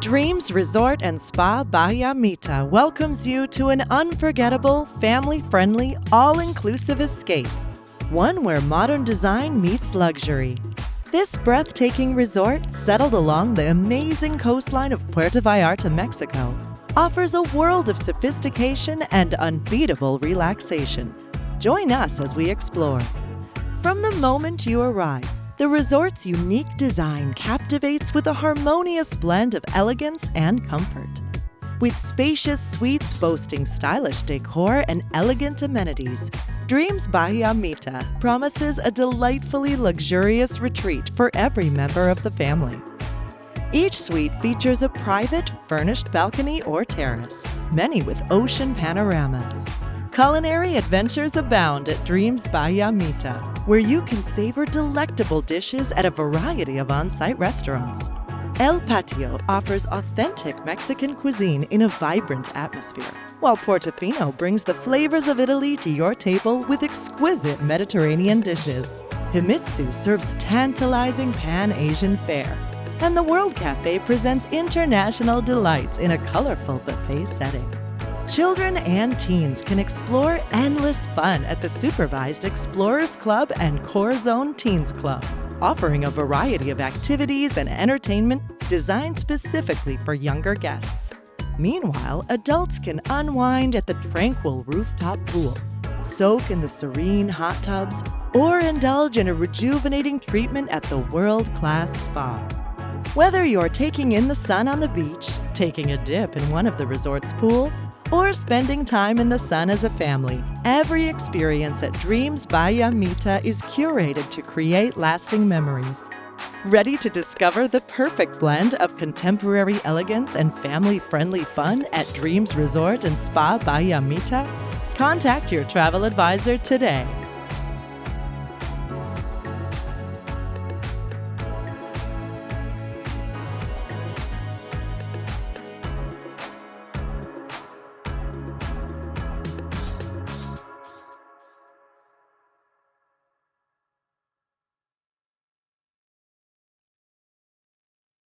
Dreams Resort and Spa Bahia Mita welcomes you to an unforgettable, family-friendly, all-inclusive escape. One where modern design meets luxury. This breathtaking resort, settled along the amazing coastline of Puerto Vallarta, Mexico, offers a world of sophistication and unbeatable relaxation. Join us as we explore. From the moment you arrive, the resort's unique design captivates with a harmonious blend of elegance and comfort. With spacious suites boasting stylish decor and elegant amenities, Dreams Bahia Mita promises a delightfully luxurious retreat for every member of the family. Each suite features a private, furnished balcony or terrace, many with ocean panoramas. Culinary adventures abound at Dreams Bahia Mita, where you can savor delectable dishes at a variety of on-site restaurants. El Patio offers authentic Mexican cuisine in a vibrant atmosphere, while Portofino brings the flavors of Italy to your table with exquisite Mediterranean dishes. Himitsu serves tantalizing Pan-Asian fare, and the World Cafe presents international delights in a colorful buffet setting. Children and teens can explore endless fun at the Supervised Explorers Club and Core Zone Teens Club, offering a variety of activities and entertainment designed specifically for younger guests. Meanwhile, adults can unwind at the tranquil rooftop pool, soak in the serene hot tubs, or indulge in a rejuvenating treatment at the world-class spa. Whether you're taking in the sun on the beach, taking a dip in one of the resort's pools, or spending time in the sun as a family, every experience at Dreams Bahia Mita is curated to create lasting memories. Ready to discover the perfect blend of contemporary elegance and family-friendly fun at Dreams Resort and Spa Bahia Mita? Contact your travel advisor today.